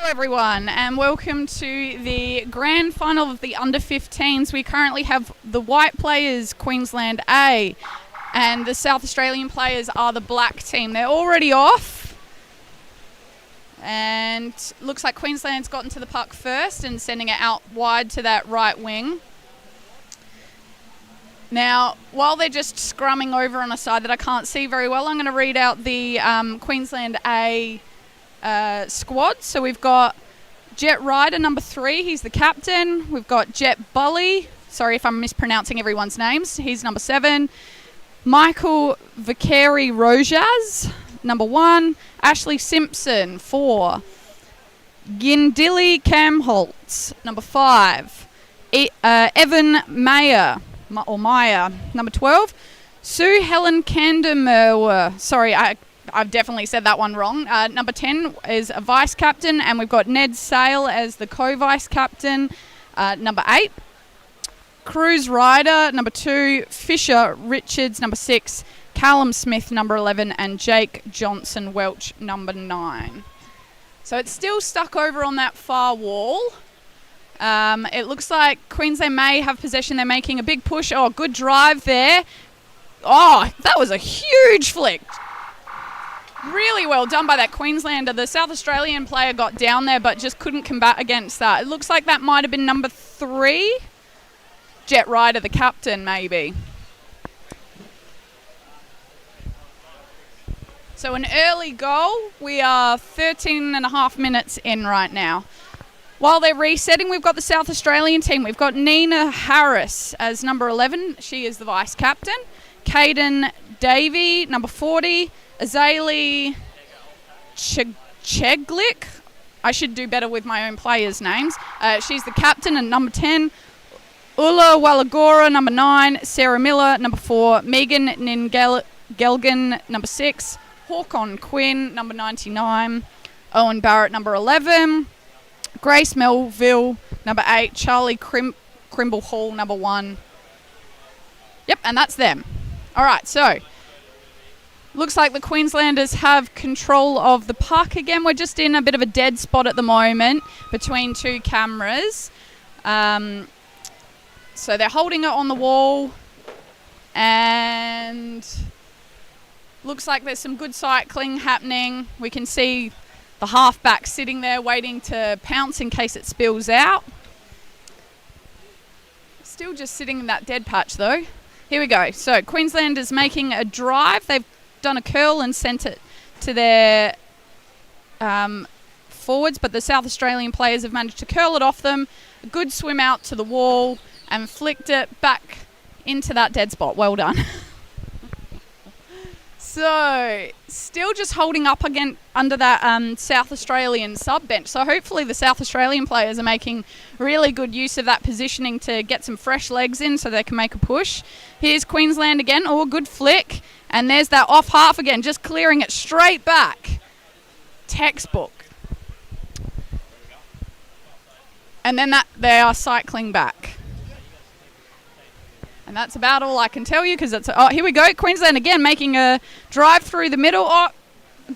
Everyone, and welcome to the grand final of the under-15s. We currently have the white players, Queensland A, and the South Australian players are the black team. They're already off, and looks like Queensland's gotten to the puck first and sending it out wide to that right wing. Now, while they're just scrumming over on a side that I can't see very well, I'm going to read out the Queensland A squad. So we've got Jet Ryder, number 3. He's the captain. We've got Jet Bully. Sorry if I'm mispronouncing everyone's names. He's number 7. Michael Vicari Rojas, number 1. Ashley Simpson, 4. Gindili Kamholtz, number 5. Evan Mayer, number 12. Sue Helen Kandermerwer. Sorry, I've definitely said that one wrong. Number 10 is a vice captain, and we've got Ned Sale as the co-vice captain. Number 8, Cruz Ryder, number 2, Fisher Richards, number 6, Callum Smith, number 11, and Jake Johnson Welch, number 9. So it's still stuck over on that far wall. It looks like Queensland may have possession. They're making a big push. Oh, good drive there. Oh, that was a huge flick. Really well done by that Queenslander. The South Australian player got down there but just couldn't combat against that. It looks like that might have been number 3. Jet Ryder, the captain, maybe. So an early goal. We are 13 and a half minutes in right now. While they're resetting, we've got the South Australian team. We've got Nina Harris as number 11. She is the vice captain. Caden Davey, number 40. Azalea Cheglick. I should do better with my own players' names. She's the captain, and number 10. Ulla Walagora, number 9. Sarah Miller, number 4. Megan Ningelgan, number 6. Hawkon Quinn, number 99. Owen Barrett, number 11. Grace Melville, number 8. Charlie Crimble Hall, number 1. Yep, and that's them. All right, so looks like the Queenslanders have control of the puck again. We're just in a bit of a dead spot at the moment between two cameras. So they're holding it on the wall, and looks like there's some good cycling happening. We can see the halfback sitting there waiting to pounce in case it spills out. Still just sitting in that dead patch though. Here we go. So Queenslanders making a drive. They've done a curl and sent it to their forwards, but the South Australian players have managed to curl it off them. A good swim out to the wall and flicked it back into that dead spot. Well done. So still just holding up again under that South Australian sub bench. So hopefully the South Australian players are making really good use of that positioning to get some fresh legs in so they can make a push. Here's Queensland again. Oh, good flick. And there's that off half again, just clearing it straight back. Textbook. And then they are cycling back. And that's about all I can tell you because it's... Oh, here we go. Queensland again making a drive through the middle. Oh,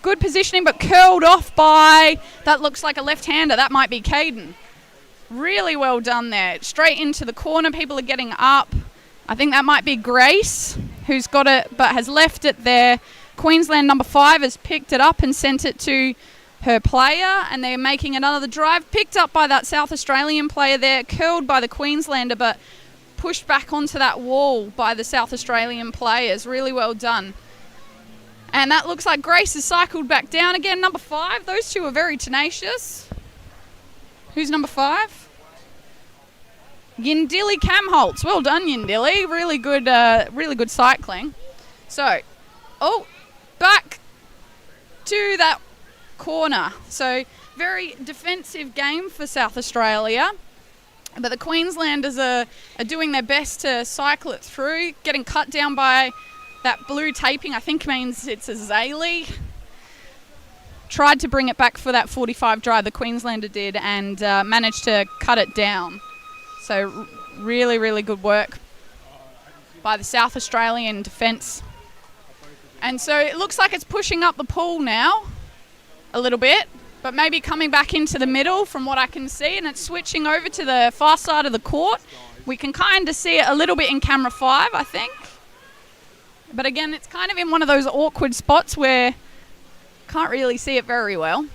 good positioning but curled off by... That looks like a left-hander. That might be Caden. Really well done there. Straight into the corner. People are getting up. I think that might be Grace who's got it but has left it there. Queensland number 5 has picked it up and sent it to her player, and they're making another drive. Picked up by that South Australian player there. Curled by the Queenslander but pushed back onto that wall by the South Australian players. Really well done. And that looks like Grace has cycled back down again. Number 5. Those two are very tenacious. Who's number 5? Yindili Kamholtz. Well done, Yindili. Really good cycling. So, back to that corner. So, very defensive game for South Australia. But the Queenslanders are doing their best to cycle it through, getting cut down by that blue taping. I think means it's a Zaylee. Tried to bring it back for that 45 drive, the Queenslander did, and managed to cut it down. So really, really good work by the South Australian defence. And so it looks like it's pushing up the pool now a little bit. but maybe coming back into the middle from what I can see, and it's switching over to the far side of the court. We can kind of see it a little bit in camera 5, I think. But again, it's kind of in one of those awkward spots where can't really see it very well.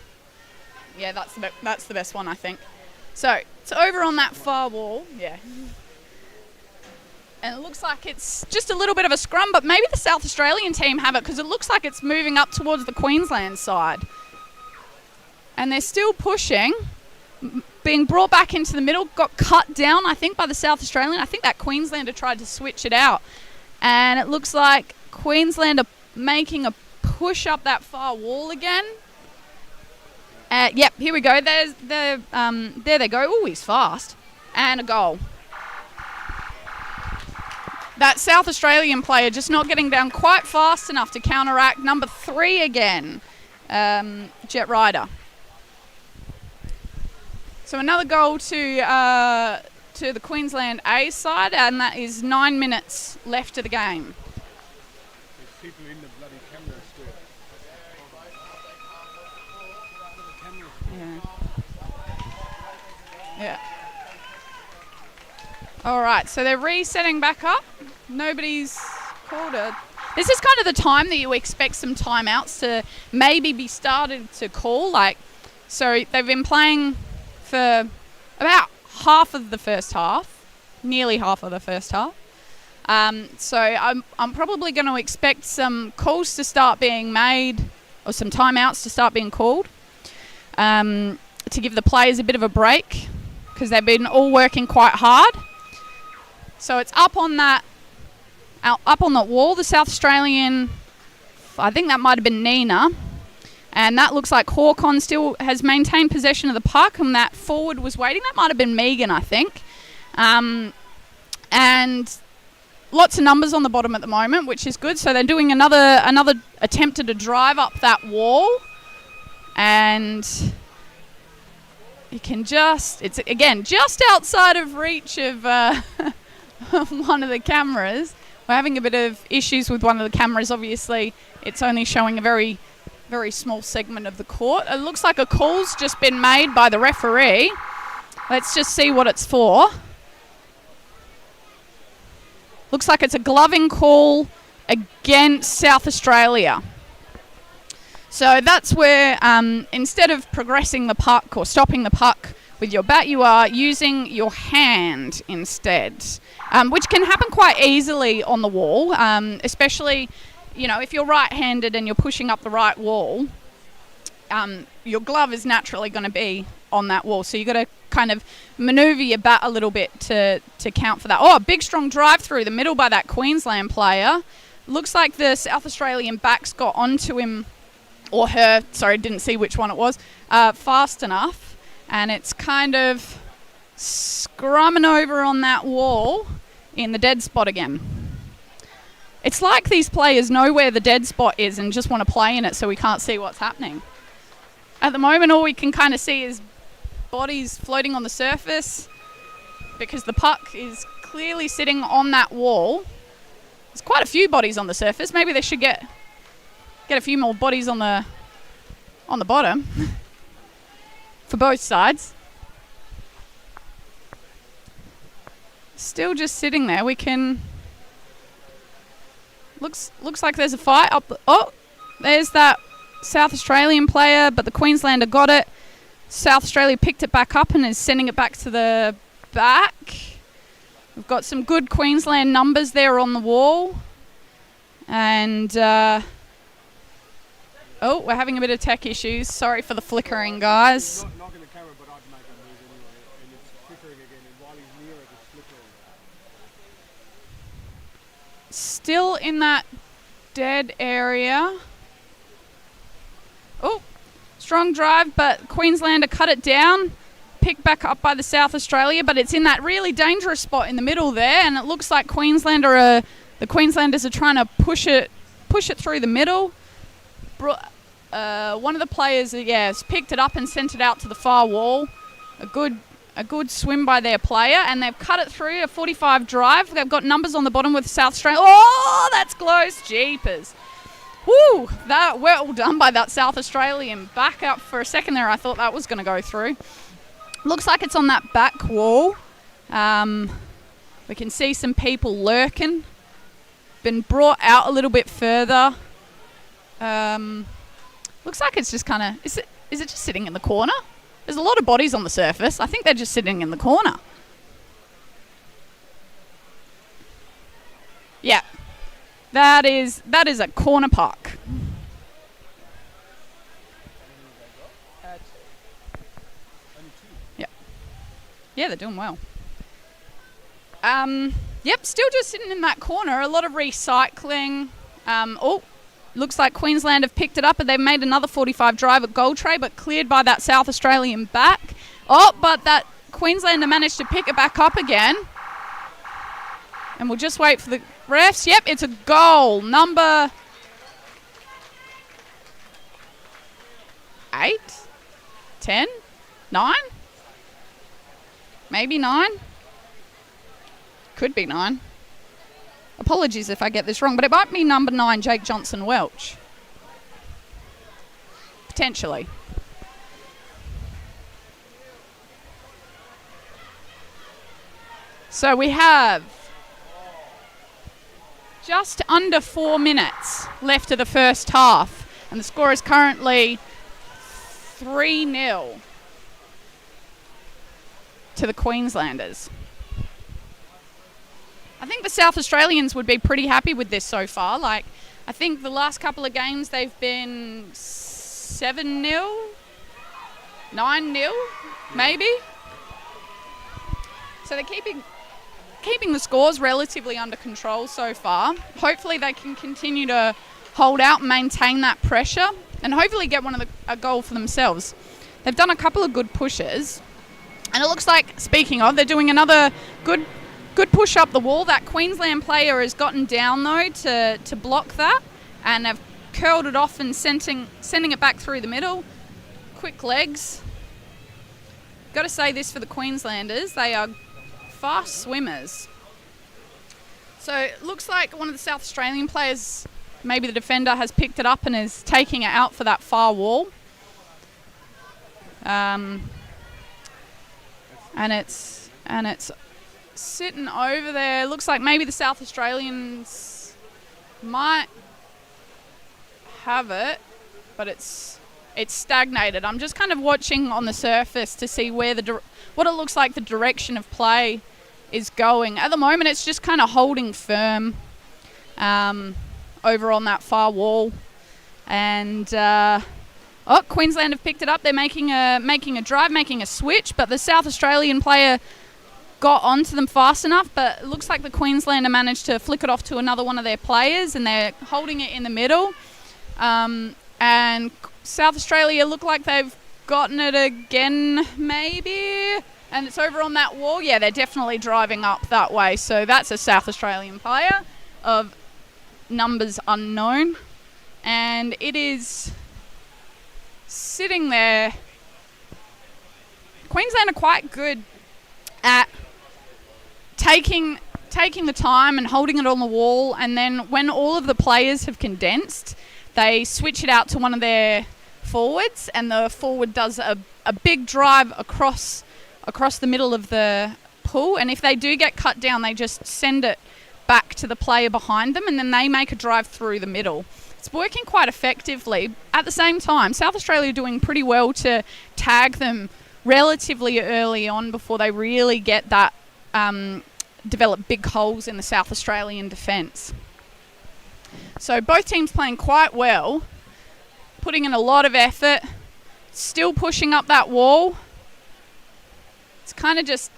Yeah, that's the best one, I think. So it's over on that far wall. Yeah. And it looks like it's just a little bit of a scrum, but maybe the South Australian team have it because it looks like it's moving up towards the Queensland side. And they're still pushing, being brought back into the middle, got cut down, I think, by the South Australian. I think that Queenslander tried to switch it out. And it looks like Queensland are making a push up that far wall again. Yep, here we go. There they go. Oh, he's fast. And a goal. That South Australian player just not getting down quite fast enough to counteract number 3 again, Jet Ryder. So another goal to the Queensland A side, and that is 9 minutes left of the game. There's people in the bloody camera still. Yeah. All right, so they're resetting back up. Nobody's called it. This is kind of the time that you expect some timeouts to maybe be started to call. So they've been playing for about half of the first half, nearly half of the first half. So I'm probably going to expect some calls to start being made, or some timeouts to start being called, to give the players a bit of a break because they've been all working quite hard. So it's up on that wall. The South Australian, I think that might have been Nina. And that looks like Hawkon still has maintained possession of the puck, and that forward was waiting. That might have been Megan, I think. And lots of numbers on the bottom at the moment, which is good. So they're doing another attempt to drive up that wall. And you can it's again just outside of reach of one of the cameras. We're having a bit of issues with one of the cameras. Obviously, it's only showing a very, very small segment of the court. It looks like a call's just been made by the referee. Let's just see what it's for. Looks like it's a gloving call against South Australia. So that's where instead of progressing the puck or stopping the puck with your bat, you are using your hand instead, which can happen quite easily on the wall, especially, if you're right-handed and you're pushing up the right wall, your glove is naturally going to be on that wall. So you've got to kind of maneuver your bat a little bit to count for that. Oh, a big strong drive through the middle by that Queensland player. Looks like the South Australian backs got onto him, or her, sorry, didn't see which one it was, fast enough. And it's kind of scrumming over on that wall in the dead spot again. It's like these players know where the dead spot is and just want to play in it so we can't see what's happening. At the moment, all we can kind of see is bodies floating on the surface because the puck is clearly sitting on that wall. There's quite a few bodies on the surface. Maybe they should get a few more bodies on the bottom for both sides. Still just sitting there. We can... Looks like there's a fight up. There's that South Australian player, but the Queenslander got it. South Australia picked it back up and is sending it back to the back. We've got some good Queensland numbers there on the wall. And, we're having a bit of tech issues. Sorry for the flickering, guys. Not in the camera, but I'd make a move anyway. And it's flickering again, and while he's near it, it's flickering. Still in that dead area. Oh, strong drive, but Queenslander cut it down. Picked back up by the South Australia, but it's in that really dangerous spot in the middle there, and it looks like the Queenslanders are trying to push it through the middle. One of the players, has picked it up and sent it out to the far wall. A good swim by their player, and they've cut it through a 45 drive. They've got numbers on the bottom with South Australia. Oh, that's close. Jeepers. Woo! That well done by that South Australian. Back up for a second there. I thought that was going to go through. Looks like it's on that back wall. We can see some people lurking. Been brought out a little bit further. Looks like it's just kind of... Is it just sitting in the corner? There's a lot of bodies on the surface. I think they're just sitting in the corner. Yeah. That is a corner park. Yeah. Yeah, they're doing well. Yep, still just sitting in that corner. A lot of recycling. Looks like Queensland have picked it up and they've made another 45 drive at goal tray, but cleared by that South Australian back. But that Queenslander managed to pick it back up again. And we'll just wait for the refs. Yep, it's a goal. Number 8, 10, 9? Maybe 9? Could be 9. Apologies if I get this wrong, but it might be number 9, Jake Johnson-Welch. Potentially. So we have just under 4 minutes left of the first half, and the score is currently 3-0 to the Queenslanders. I think the South Australians would be pretty happy with this so far. Like, I think the last couple of games they've been 7-0, 9-0, maybe. So they're keeping the scores relatively under control so far. Hopefully they can continue to hold out and maintain that pressure and hopefully get a goal for themselves. They've done a couple of good pushes, and it looks like, speaking of, they're doing another good push up the wall. That Queensland player has gotten down though to block that, and have curled it off and sending it back through the middle. Quick legs. Got to say this for the Queenslanders, they are fast swimmers. So it looks like one of the South Australian players, maybe the defender, has picked it up and is taking it out for that far wall. And it's sitting over there. Looks like maybe the South Australians might have it, but it's stagnated. I'm just kind of watching on the surface to see where what it looks like the direction of play is going. At the moment, it's just kind of holding firm over on that far wall. And Queensland have picked it up. They're making a drive, making a switch, but the South Australian player got onto them fast enough, but it looks like the Queenslander managed to flick it off to another one of their players, and they're holding it in the middle. And South Australia look like they've gotten it again, maybe, and it's over on that wall. Yeah, they're definitely driving up that way. So that's a South Australian player of numbers unknown, and it is sitting there. Queensland are quite good at taking the time and holding it on the wall, and then when all of the players have condensed, they switch it out to one of their forwards, and the forward does a big drive across the middle of the pool, and if they do get cut down, they just send it back to the player behind them, and then they make a drive through the middle. It's working quite effectively. At the same time, South Australia are doing pretty well to tag them relatively early on before they really get that develop big holes in the South Australian defence. So both teams playing quite well, putting in a lot of effort, still pushing up that wall. It's kind of just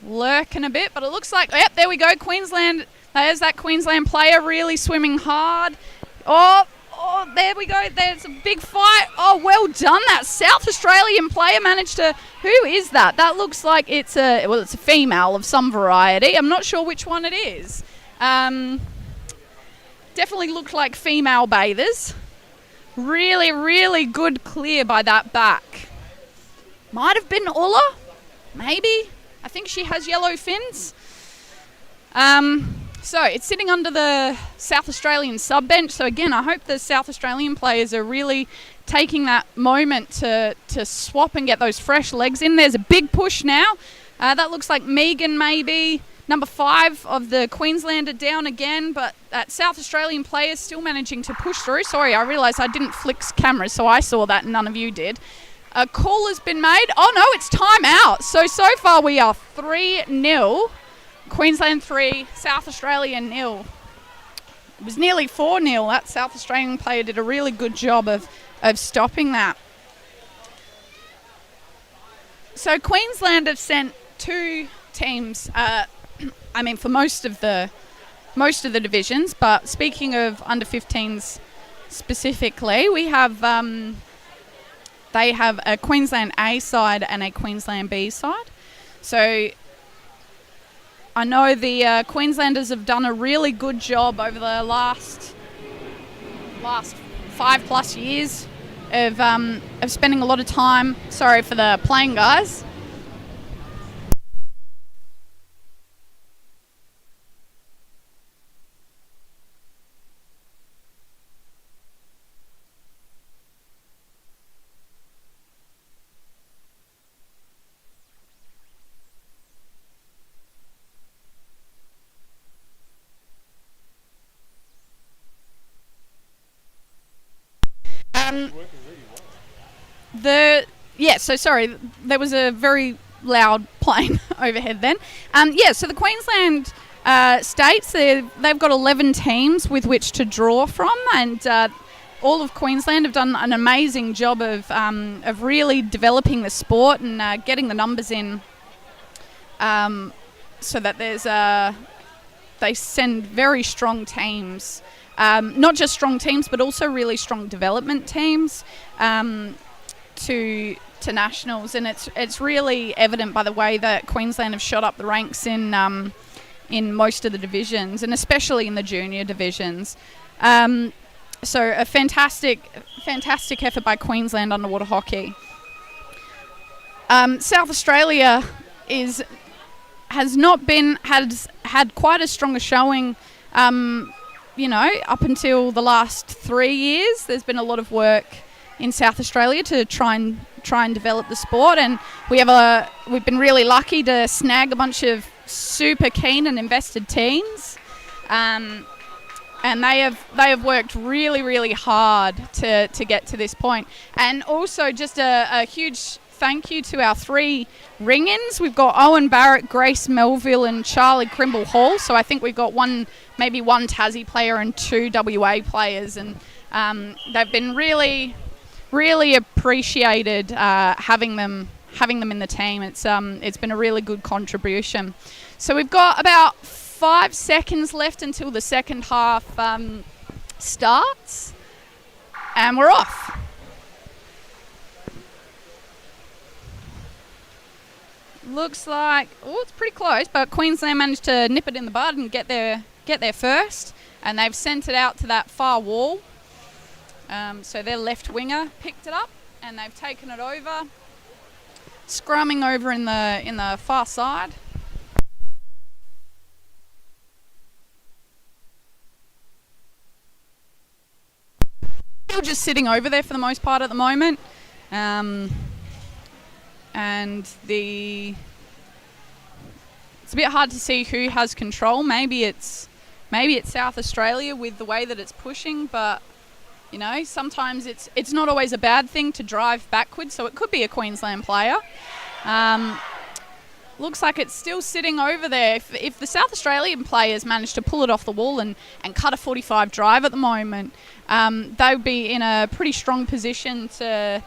lurking a bit, but it looks like, yep, there we go, Queensland. There's that Queensland player really swimming hard. Oh, there we go. There's a big fight. Oh, well done. That South Australian player managed to... Who is that? That looks like it's a female of some variety. I'm not sure which one it is. Definitely looked like female bathers. Really, really good clear by that back. Might have been Ulla, maybe. I think she has yellow fins. So it's sitting under the South Australian sub bench. So again, I hope the South Australian players are really taking that moment to swap and get those fresh legs in. There's a big push now. That looks like Megan maybe. Number 5 of the Queenslander down again, but that South Australian player is still managing to push through. Sorry, I realised I didn't flick cameras, so I saw that and none of you did. A call has been made. Oh no, it's time out. So far we are 3-0. Queensland 3, South Australia 0. It was nearly 4-0. That South Australian player did a really good job of stopping that. So Queensland have sent 2 teams, for most of the divisions, but speaking of under 15s specifically, we have they have a Queensland A side and a Queensland B side. So I know the Queenslanders have done a really good job over the last 5+ years of spending a lot of time. Sorry for the plane, guys. Sorry, there was a very loud plane overhead then. So the Queensland states, they've got 11 teams with which to draw from, and all of Queensland have done an amazing job of really developing the sport and getting the numbers in, so that they send very strong teams. Not just strong teams, but also really strong development teams to nationals, and it's really evident by the way that Queensland have shot up the ranks in most of the divisions, and especially in the junior divisions. So a fantastic effort by Queensland underwater hockey. South Australia has had quite a stronger showing. Up until the last 3 years, there's been a lot of work in South Australia to try and develop the sport, and we've been really lucky to snag a bunch of super keen and invested teams, and they have worked really, really hard to get to this point. And also just a huge thank you to our 3 ring-ins. We've got Owen Barrett, Grace Melville and Charlie Crimble Hall. So I think we've got maybe one Tassie player and 2 WA players, and they've been really, really appreciated having them in the team. It's been a really good contribution. So we've got about 5 seconds left until the second half starts, and we're off. Looks like, it's pretty close, but Queensland managed to nip it in the bud and get there first, and they've sent it out to that far wall. So their left winger picked it up, and they've taken it over, scrumming over in the far side. Still just sitting over there for the most part at the moment. And it's a bit hard to see who has control. Maybe it's South Australia with the way that it's pushing, but sometimes it's not always a bad thing to drive backwards, so it could be a Queensland player. Looks like it's still sitting over there. If the South Australian players manage to pull it off the wall and cut a 45 drive at the moment, they would be in a pretty strong position to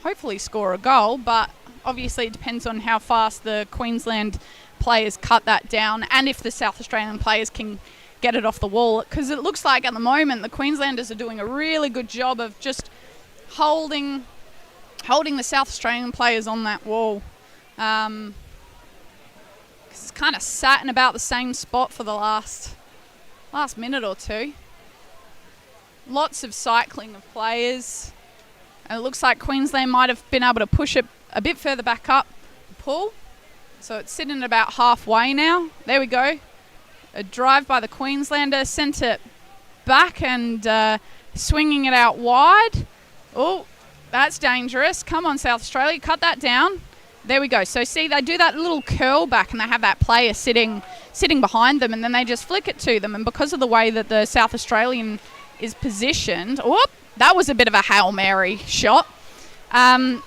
hopefully score a goal, but obviously it depends on how fast the Queensland players cut that down, and if the South Australian players can get it off the wall, because it looks like at the moment the Queenslanders are doing a really good job of just holding the South Australian players on that wall. It's kind of sat in about the same spot for the last minute or two. Lots of cycling of players. And it looks like Queensland might have been able to push it a bit further back up the pool. So it's sitting at about halfway now. There we go. A drive by the Queenslander, sent it back and swinging it out wide. Oh, that's dangerous. Come on, South Australia, cut that down. There we go. So see, they do that little curl back and they have that player sitting behind them, and then they just flick it to them. And because of the way that the South Australian is positioned, whoop, that was a bit of a Hail Mary shot. So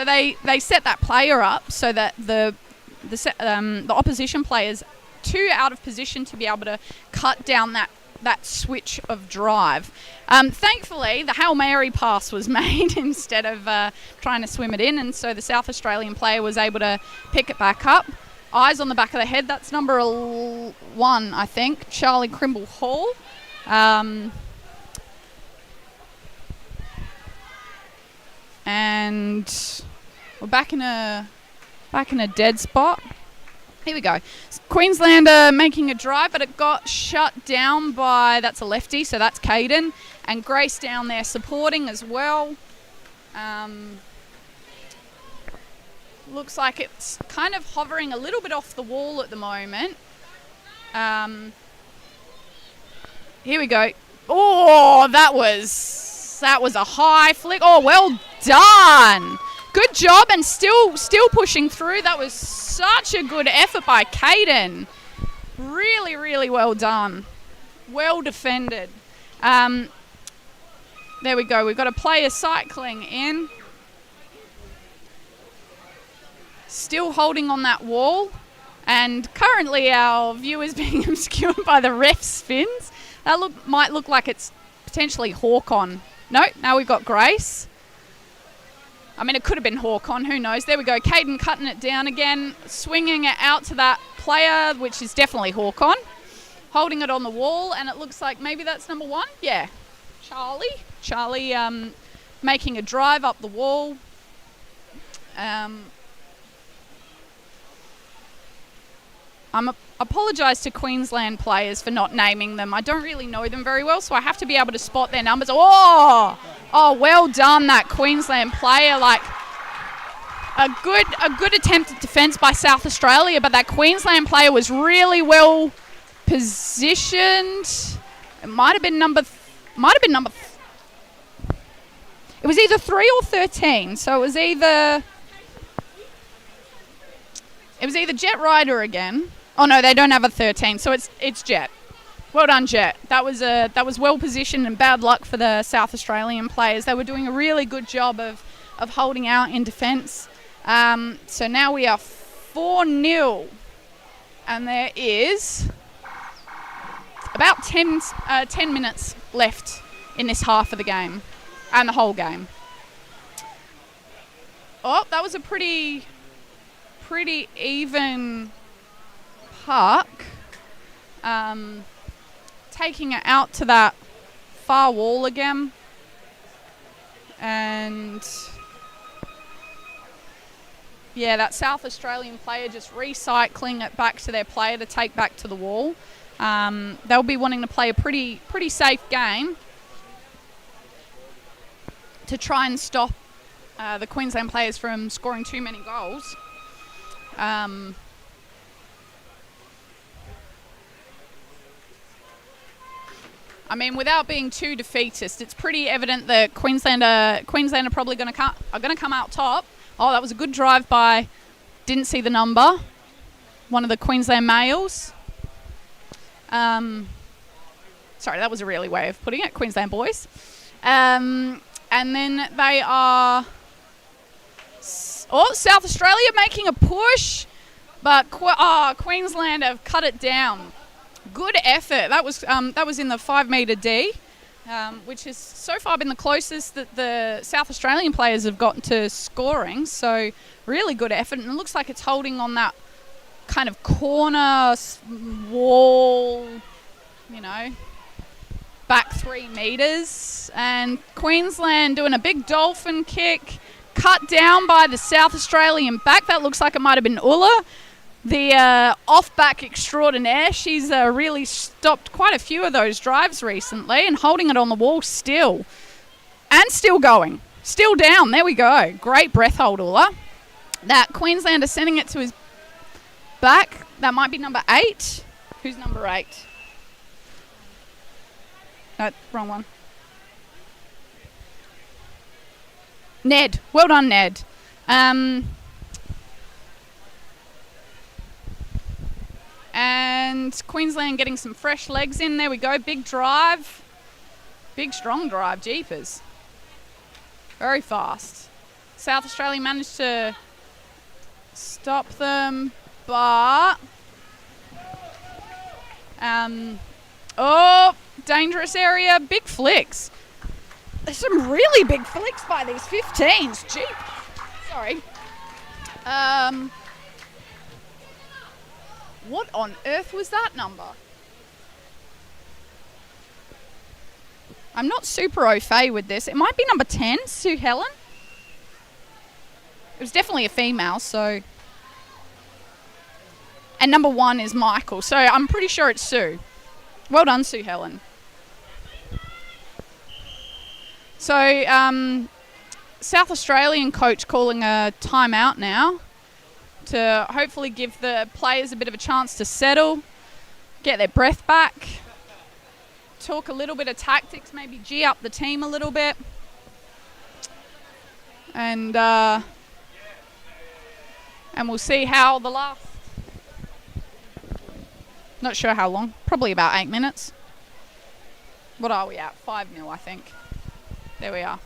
they set that player up so that the opposition players too out of position to be able to cut down that switch of drive. Thankfully, the Hail Mary pass was made instead of trying to swim it in, and so the South Australian player was able to pick it back up. Eyes on the back of the head, that's number 1, I think, Charlie Crimble Hall. And we're back in a dead spot. Here we go. Queenslander making a drive, but it got shut down by, that's a lefty, so that's Caden. And Grace down there supporting as well. Looks like it's kind of hovering a little bit off the wall at the moment. Here we go. Oh, that was a high flick. Oh, well done. Good job, and still pushing through. That was such a good effort by Caden. Really, really well done. Well defended. There we go. We've got a player cycling in. Still holding on that wall. And currently our view is being obscured by the ref spins. That might look like it's potentially Hawk on. No, now we've got Grace. I mean, it could have been Hawk on, who knows. There we go. Caden cutting it down again, swinging it out to that player, which is definitely Hawk on. Holding it on the wall, and it looks like maybe that's number 1. Yeah, Charlie making a drive up the wall. Apologise to Queensland players for not naming them. I don't really know them very well, so I have to be able to spot their numbers. Oh, well done, that Queensland player. Like a good attempt at defence by South Australia, but that Queensland player was really well positioned. It might have been number. It was either 3 or 13, so it was either Jet Rider again. Oh no, they don't have a 13, so it's Jet. Well done, Jet. That was well positioned, and bad luck for the South Australian players. They were doing a really good job of holding out in defence. So now we are 4-0, and there is about 10 minutes left in this half of the game, and the whole game. Oh, that was a pretty even puck. Taking it out to that far wall again. And yeah, that South Australian player just recycling it back to their player to take back to the wall. They'll be wanting to play a pretty safe game to try and stop the Queensland players from scoring too many goals. I mean, without being too defeatist, it's pretty evident that Queensland are probably going to come out top. Oh, that was a good drive by, didn't see the number, one of the Queensland males. Sorry, that was a really way of putting it, Queensland boys. And then they are... Oh, South Australia making a push, but Queensland have cut it down. Good effort. That was in the 5 metre D, which has so far been the closest that the South Australian players have gotten to scoring. So really good effort, and it looks like it's holding on that kind of corner wall, back 3 metres. And Queensland doing a big dolphin kick, cut down by the South Australian back. That looks like it might have been Ulla, the off-back extraordinaire. She's really stopped quite a few of those drives recently, and holding it on the wall still. And still going. Still down. There we go. Great breath hold, Ulla. That Queenslander sending it to his back. That might be number 8. Who's number 8? No, wrong one. Ned. Well done, Ned. And Queensland getting some fresh legs in. There we go. Big drive. Big, strong drive. Jeepers. Very fast. South Australia managed to stop them, but... oh, dangerous area. Big flicks. There's some really big flicks by these 15s. Gee. Sorry. What on earth was that number? I'm not super au fait with this. It might be number 10, Sue Helen. It was definitely a female, so... And number 1 is Michael, so I'm pretty sure it's Sue. Well done, Sue Helen. So, South Australian coach calling a timeout now to hopefully give the players a bit of a chance to settle, get their breath back, talk a little bit of tactics, maybe G up the team a little bit. And we'll see how the last... Not sure how long. Probably about 8 minutes. What are we at? 5-0, I think. There we are.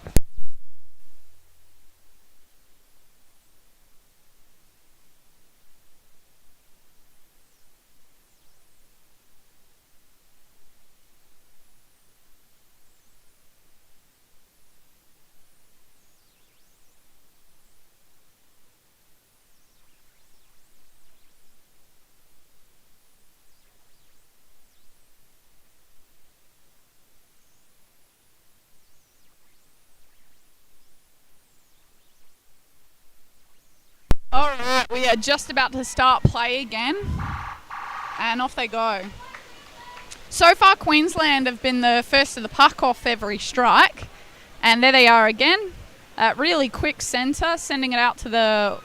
Alright, we are just about to start play again, and off they go. So far, Queensland have been the first to the puck off every strike, and there they are again. Really quick centre, sending it out to the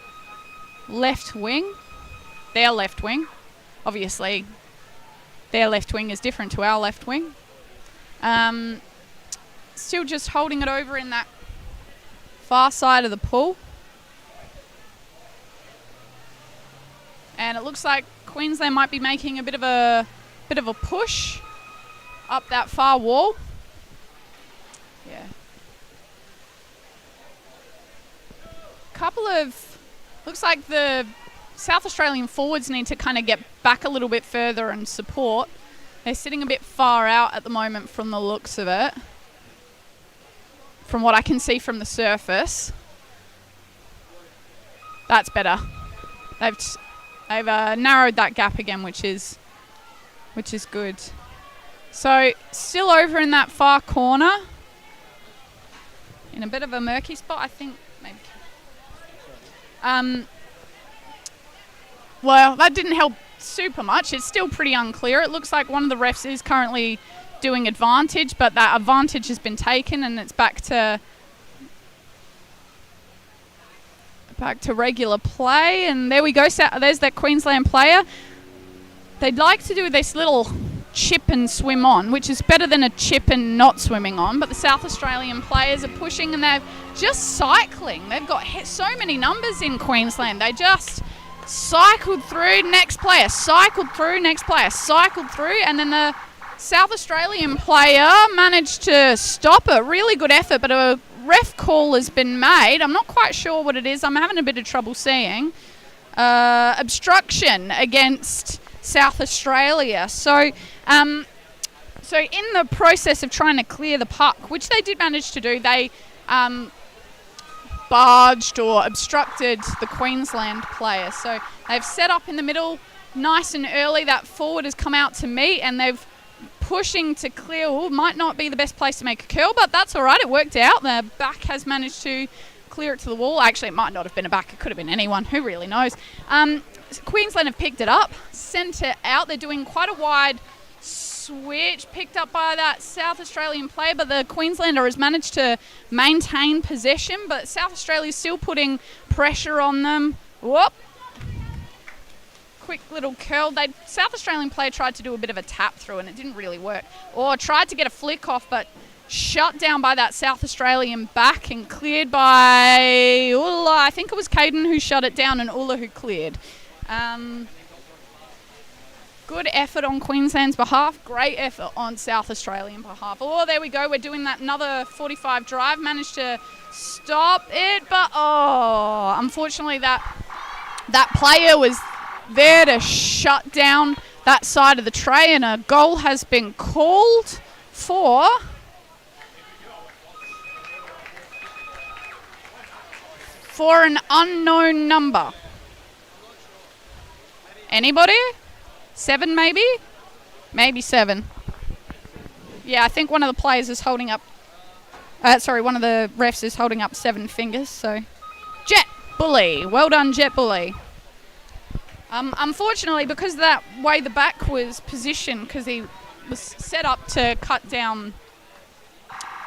left wing. Their left wing. Obviously, their left wing is different to our left wing. Still just holding it over in that far side of the pool. And it looks like Queensland might be making a bit of a push up that far wall. Yeah. Looks like the South Australian forwards need to kind of get back a little bit further and support. They're sitting a bit far out at the moment from the looks of it, from what I can see from the surface. That's better. They've narrowed that gap again, which is good. So still over in that far corner, in a bit of a murky spot, I think. Maybe. Well, that didn't help super much. It's still pretty unclear. It looks like one of the refs is currently doing advantage, but that advantage has been taken, and it's back to regular play. And there we go. There's that Queensland player. They'd like to do this little chip and swim on, which is better than a chip and not swimming on, but the South Australian players are pushing and they're just cycling. They've got so many numbers in Queensland. They just cycled through, next player, cycled through, next player, cycled through, and then the South Australian player managed to stop it. Really good effort, but a ref call has been made. I'm not quite sure what it is. I'm having a bit of trouble seeing. Obstruction against South Australia. So in the process of trying to clear the puck, which they did manage to do, they barged or obstructed the Queensland player. So they've set up in the middle nice and early. That forward has come out to meet, and they've pushing to clear. Might not be the best place to make a curl, but that's all right. It worked out. The back has managed to clear it to the wall. Actually, it might not have been a back. It could have been anyone. Who really knows? Queensland have picked it up, sent it out. They're doing quite a wide switch, picked up by that South Australian player, but the Queenslander has managed to maintain possession, but South Australia is still putting pressure on them. Whoop. quick little curl. South Australian player tried to do a bit of a tap through and it didn't really work. Or tried to get a flick off, but shut down by that South Australian back and cleared by Ulla. I think it was Caden who shut it down and Ulla who cleared. Good effort on Queensland's behalf. Great effort on South Australian behalf. Oh, there we go. We're doing that another 45 drive. Managed to stop it, but unfortunately that player was there to shut down that side of the tray, and a goal has been called for an unknown number. Anybody? 7 maybe? Maybe 7. Yeah, I think one of the players is holding up... one of the refs is holding up 7 fingers, so... Jet Bully. Well done, Jet Bully. Unfortunately, because of that way the back was positioned, because he was set up to cut down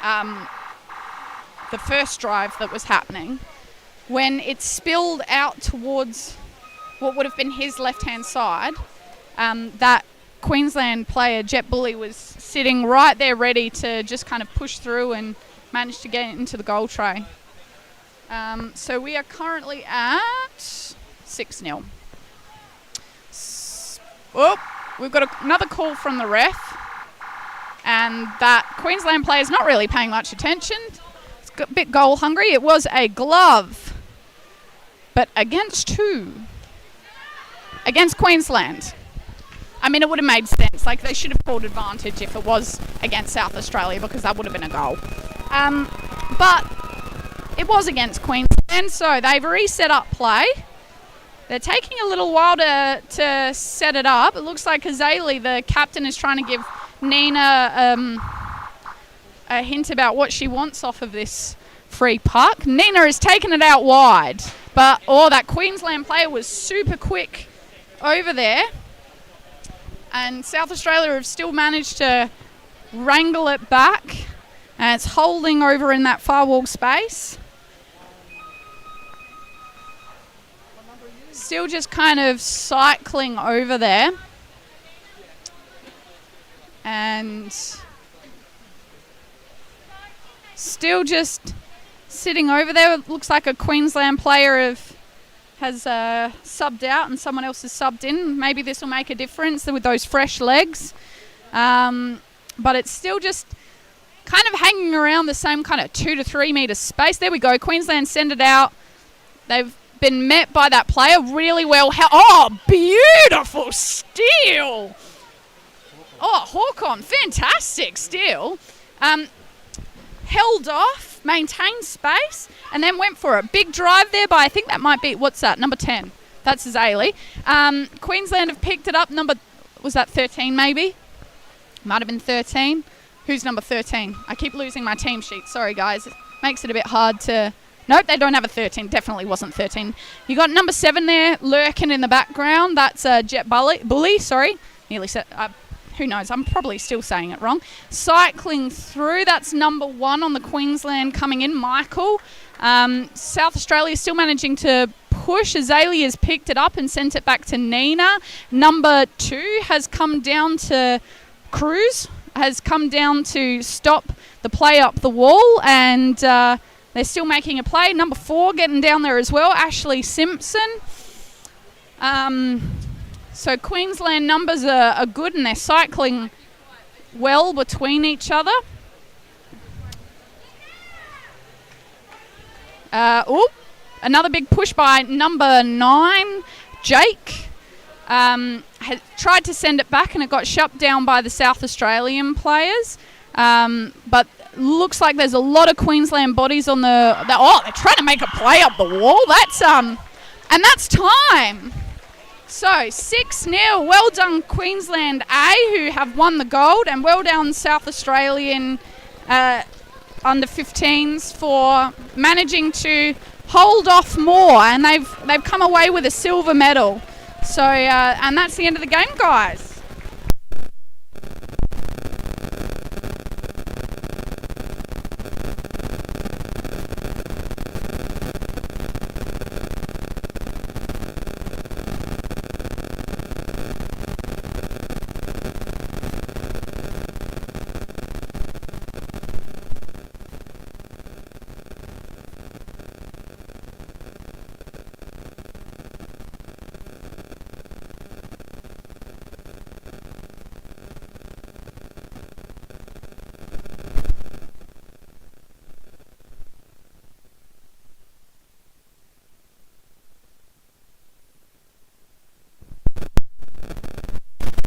the first drive that was happening, when it spilled out towards what would have been his left-hand side, that Queensland player, Jet Bully, was sitting right there ready to just kind of push through and manage to get into the goal tray. So we are currently at 6-0. We've got another call from the ref, and that Queensland player is not really paying much attention. It's a bit goal hungry. It was a glove, but against who? Against Queensland. I mean, it would have made sense. Like, they should have called advantage if it was against South Australia, because that would have been a goal. But it was against Queensland, so they've reset up play. They're taking a little while to set it up. It looks like Azalea, the captain, is trying to give Nina a hint about what she wants off of this free puck. Nina has taken it out wide, but that Queensland player was super quick over there. And South Australia have still managed to wrangle it back, and it's holding over in that far wall space. Still just kind of cycling over there. And still just sitting over there. It looks like a Queensland player has subbed out and someone else has subbed in. Maybe this will make a difference with those fresh legs. But it's still just kind of hanging around the same kind of 2 to 3 metre space. There we go. Queensland send it out. They've been met by that player really well. Beautiful steal. Hawk-on. Fantastic steal. Held off, maintained space, and then went for a big drive there by, I think that might be, what's that, number 10. That's Azalea. Queensland have picked it up. Was that 13 maybe? Might have been 13. Who's number 13? I keep losing my team sheet. Sorry, guys. It makes it a bit hard to... Nope, they don't have a 13. Definitely wasn't 13. You got number 7 there, lurking in the background. That's Jet Bully. Sorry. Nearly said... who knows? I'm probably still saying it wrong. Cycling through. That's number 1 on the Queensland coming in, Michael. South Australia still managing to push. Azalea has picked it up and sent it back to Nina. Number 2 has come down to Cruz. Has come down to stop the play up the wall, and they're still making a play. Number 4 getting down there as well, Ashley Simpson. So Queensland numbers are good, and they're cycling well between each other. Another big push by number 9, Jake. Had tried to send it back, and it got shut down by the South Australian players. But looks like there's a lot of Queensland bodies on they're trying to make a play up the wall. That's and that's time. So 6-0. Well done Queensland A, who have won the gold, and well done South Australian under 15s for managing to hold off more, and they've come away with a silver medal. So and that's the end of the game, guys.